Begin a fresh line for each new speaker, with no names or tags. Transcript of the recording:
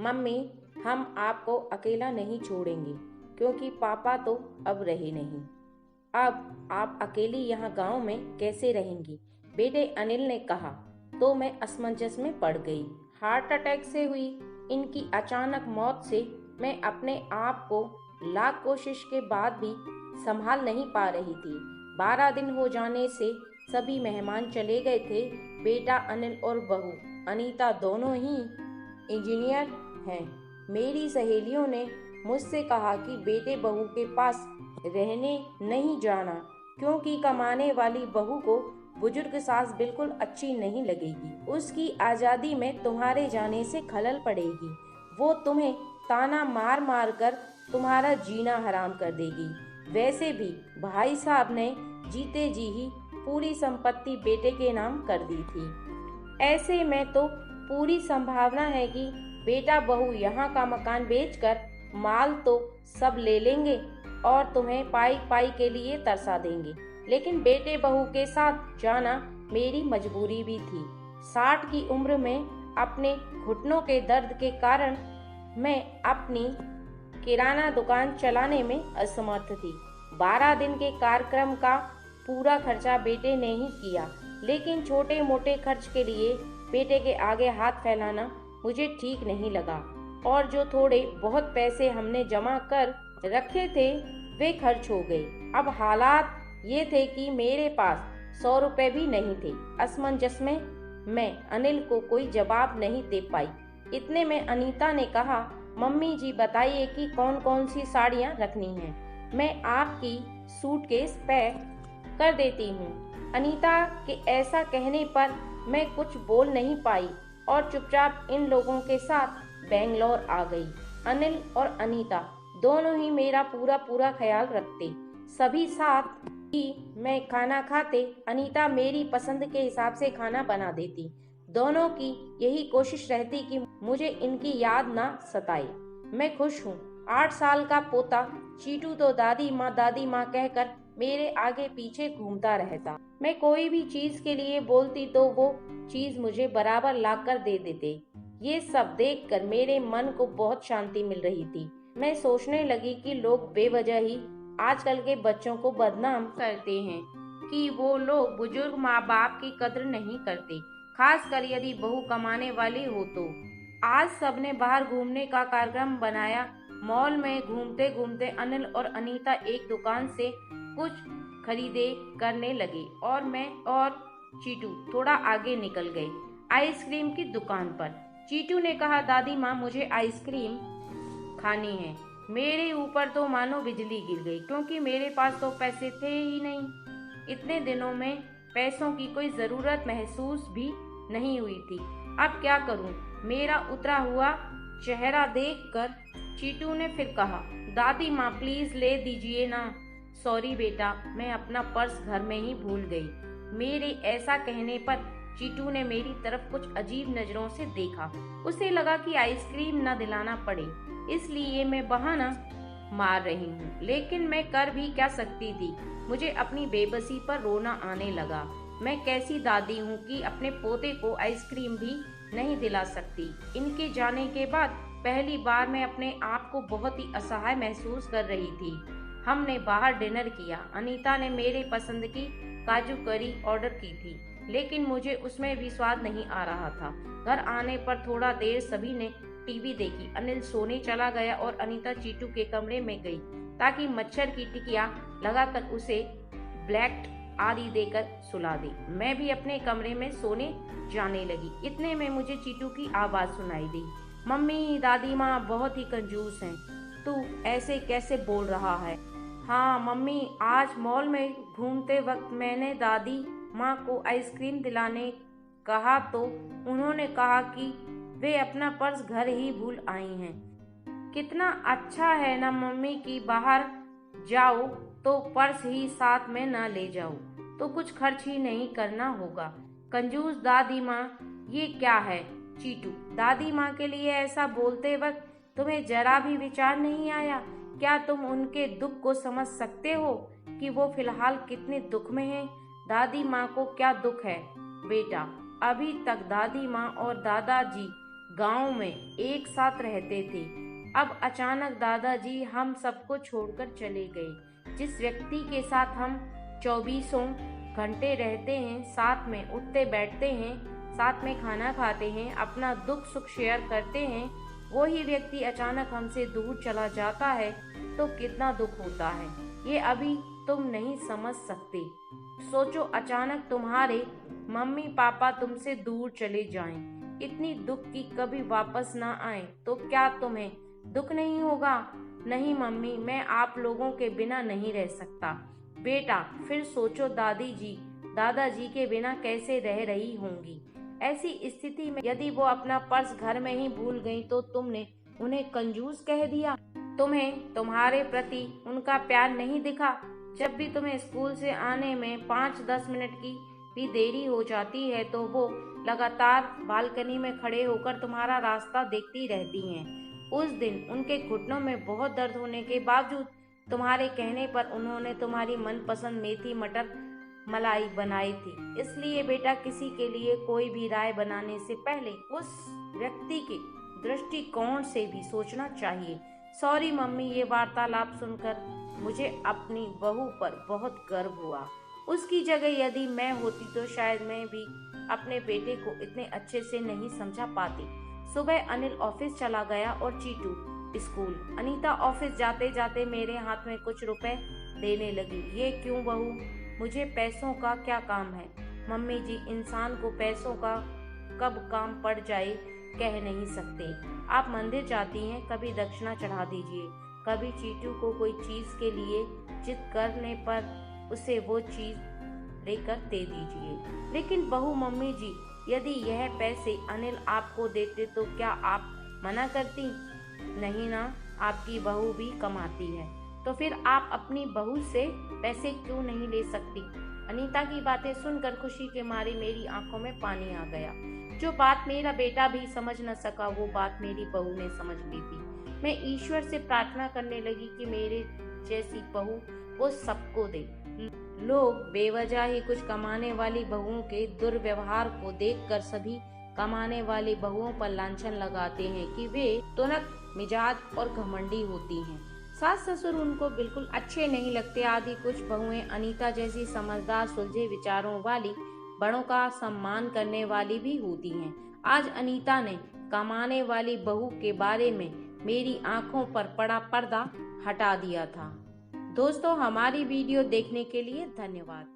Mummy, हम आपको अकेला नहीं छोड़ेंगे क्योंकि पापा तो अब रहे नहीं। अब आप अकेली यहाँ गांव में कैसे रहेंगी? बेटे अनिल ने कहा। तो मैं असमंजस में पड़ गई। हार्ट अटैक से हुई इनकी अचानक मौत से मैं अपने आप को लाख कोशिश के बाद भी संभाल नहीं पा रही थी। 12 दिन हो जाने से सभी मेहमान चले गए थे। बेटा अनिल और बहू अनीता दोनों ही इंजीनियर हैं। मेरी सहेलियों ने मुझसे कहा कि बेटे बहू के पास रहने नहीं जाना क्योंकि कमाने वाली बहू को बुजुर्ग सास बिल्कुल अच्छी नहीं लगेगी। उसकी आज़ादी में तुम्हारे जाने से खलल पड़ेगी। वो तुम्हें ताना मार मार कर तुम्हारा जीना हराम कर देगी। वैसे भी भाई साहब ने जीते जी ही पूरी संपत्ति बेटे के नाम कर दी थी। ऐसे में तो पूरी संभावना है कि बेटा बहू यहाँ का मकान बेचकर माल तो सब ले लेंगे और तुम्हें पाई पाई के लिए तरसा देंगे। लेकिन बेटे बहू के साथ जाना मेरी मजबूरी भी थी। 60 की उम्र में अपने घुटनों के दर्द के कारण मैं अपनी किराना दुकान चलाने में असमर्थ थी। 12 दिन के कार्यक्रम का पूरा खर्चा बेटे ने ही किया, लेकिन छोटे मोटे खर्च के लिए बेटे के आगे हाथ फैलाना मुझे ठीक नहीं लगा। और जो थोड़े बहुत पैसे हमने जमा कर रखे थे वे खर्च हो गए। अब हालात ये थे कि मेरे पास 100 रुपए भी नहीं थे। असमंजस में मैं अनिल को कोई जवाब नहीं दे पाई। इतने में अनीता ने कहा, मम्मी जी बताइए कि कौन कौन सी साड़ियाँ रखनी हैं। मैं आपकी सूटकेस पैक कर देती हूँ। अनीता के ऐसा कहने पर मैं कुछ बोल नहीं पाई और चुपचाप इन लोगों के साथ बेंगलोर आ गई। अनिल और अनीता दोनों ही मेरा पूरा पूरा ख्याल रखते। सभी साथ ही मैं खाना खाते अनीता मेरी पसंद के हिसाब से खाना बना देती। दोनों की यही कोशिश रहती कि मुझे इनकी याद ना सताए। मैं खुश हूँ। 8 साल का पोता चीटू तो दादी माँ कहकर मेरे आगे पीछे घूमता रहता। मैं कोई भी चीज के लिए बोलती तो वो चीज मुझे बराबर लाकर दे देते। ये सब देखकर मेरे मन को बहुत शांति मिल रही थी। मैं सोचने लगी कि लोग बेवजह ही आजकल के बच्चों को बदनाम करते हैं कि वो लोग बुजुर्ग माँ बाप की कद्र नहीं करते, खासकर यदि बहू कमाने वाली हो तो। आज सबने बाहर घूमने का कार्यक्रम बनाया। मॉल में घूमते घूमते अनिल और अनीता एक दुकान से कुछ खरीदे करने लगे और मैं और चीटू थोड़ा आगे निकल गए आइसक्रीम की दुकान पर। चीटू ने कहा, दादी माँ मुझे आइसक्रीम खानी है। मेरे ऊपर तो मानो बिजली गिर गई क्योंकि मेरे पास तो पैसे थे ही नहीं। इतने दिनों में पैसों की कोई जरूरत महसूस भी नहीं हुई थी। अब क्या करूं? मेरा उतरा हुआ चेहरा देखकर चीटू ने फिर कहा, दादी माँ प्लीज ले दीजिए ना। सॉरी बेटा, मैं अपना पर्स घर में ही भूल गई। मेरे ऐसा कहने पर चीटू ने मेरी तरफ कुछ अजीब नजरों से देखा। उसे लगा कि आइसक्रीम न दिलाना पड़े, इसलिए मैं बहाना मार रही हूँ। लेकिन मैं कर भी क्या सकती थी? मुझे अपनी बेबसी पर रोना आने लगा। मैं कैसी दादी हूँ कि अपने पोते को आइसक्रीम भी नहीं दिला सकती। इनके जाने के बाद पहली बार मैं अपने आप को बहुत ही असहाय महसूस कर रही थी। हमने बाहर डिनर किया। अनीता ने मेरे पसंद की काजू करी ऑर्डर की थी, लेकिन मुझे उसमें भी स्वाद नहीं आ रहा था। घर आने पर थोड़ा देर सभी ने टीवी देखी। अनिल सोने चला गया और अनीता चीटू के कमरे में गई ताकि मच्छर की टिकिया लगाकर उसे ब्लैक आदि देकर सुला दे। मैं भी अपने कमरे में सोने जाने लगी। इतने में मुझे चीटू की आवाज सुनाई दी, मम्मी दादी माँ बहुत ही कंजूस हैं। तू ऐसे कैसे बोल रहा है? हाँ मम्मी, आज मॉल में घूमते वक्त मैंने दादी माँ को आइसक्रीम दिलाने कहा तो उन्होंने कहा कि वे अपना पर्स घर ही भूल आई हैं। कितना अच्छा है ना मम्मी कि बाहर जाओ तो पर्स ही साथ में ना ले जाओ, तो कुछ खर्च ही नहीं करना होगा। कंजूस दादी माँ, ये क्या है? चीटू, दादी माँ के लिए ऐसा बोलते वक्त तुम्हें जरा भी विचार नहीं आया? क्या तुम उनके दुख को समझ सकते हो कि वो फिलहाल कितने दुख में हैं? दादी माँ को क्या दुख है बेटा? अभी तक दादी माँ और दादाजी गांव में एक साथ रहते थे। अब अचानक दादाजी हम सबको छोड़कर चले गए। जिस व्यक्ति के साथ हम चौबीसों घंटे रहते हैं, साथ में उठते बैठते हैं, साथ में खाना खाते हैं, अपना दुख सुख शेयर करते हैं, वही व्यक्ति अचानक हमसे दूर चला जाता है तो कितना दुख होता है, ये अभी तुम नहीं समझ सकते। सोचो, अचानक तुम्हारे मम्मी पापा तुमसे दूर चले जाएं, इतनी दुख की कभी वापस ना आए तो क्या तुम्हें दुख नहीं होगा? नहीं मम्मी, मैं आप लोगों के बिना नहीं रह सकता। बेटा, फिर सोचो दादाजी के बिना कैसे रह रही होंगी। ऐसी स्थिति में यदि वो अपना पर्स घर में ही भूल गई तो तुमने उन्हें कंजूस कह दिया। तुम्हें तुम्हारे प्रति उनका प्यार नहीं दिखा। जब भी तुम्हें स्कूल से आने में 5-10 मिनट की भी देरी हो जाती है तो वो लगातार बालकनी में खड़े होकर तुम्हारा रास्ता देखती रहती हैं। उस दिन उनके घुटनों में बहुत दर्द होने के बावजूद तुम्हारे कहने पर उन्होंने तुम्हारी मनपसंद मेथी मटर मलाई बनाई थी। इसलिए बेटा, किसी के लिए कोई भी राय बनाने से पहले उस व्यक्ति के दृष्टिकोण से भी सोचना चाहिए। सॉरी मम्मी, ये वार्तालाप सुनकर मुझे अपनी बहू पर बहुत गर्व हुआ। उसकी जगह यदि मैं होती तो शायद मैं भी अपने बेटे को इतने अच्छे से नहीं समझा पाती। सुबह अनिल ऑफिस चला गया और चीटू स्कूल। अनीता ऑफिस जाते जाते मेरे हाथ में कुछ रुपए देने लगी। ये क्यों बहू, मुझे पैसों का क्या काम है? मम्मी जी, इंसान को पैसों का कब काम पड़ जाए कह नहीं सकते। आप मंदिर जाती हैं, कभी दक्षिणा चढ़ा दीजिए, कभी चीटू को कोई चीज के लिए जिद करने पर उसे वो चीज लेकर दे दीजिए। लेकिन बहू मम्मी जी, यदि यह पैसे अनिल आपको देते तो क्या आप मना करती? नहीं ना, आपकी बहू भी कमाती है, तो फिर आप अपनी बहू से पैसे क्यों नहीं ले सकती? अनीता की बातें सुनकर खुशी के मारे मेरी आंखों में पानी आ गया। जो बात मेरा बेटा भी समझ न सका वो बात मेरी बहू ने समझ ली थी। मैं ईश्वर से प्रार्थना करने लगी कि मेरे जैसी बहू वो सबको दे। लोग बेवजह ही कुछ कमाने वाली बहुओं के दुर्व्यवहार को देखकर सभी कमाने वाली बहुओं पर लांछन लगाते हैं कि वे तुनक मिजाज और घमंडी होती हैं। सास ससुर उनको बिल्कुल अच्छे नहीं लगते आदि कुछ बहुएं अनीता जैसी समझदार सुलझे विचारों वाली बड़ों का सम्मान करने वाली भी होती हैं। आज अनीता ने कमाने वाली बहू के बारे में मेरी आंखों पर पड़ा पर्दा हटा दिया था। दोस्तों, हमारी वीडियो देखने के लिए धन्यवाद।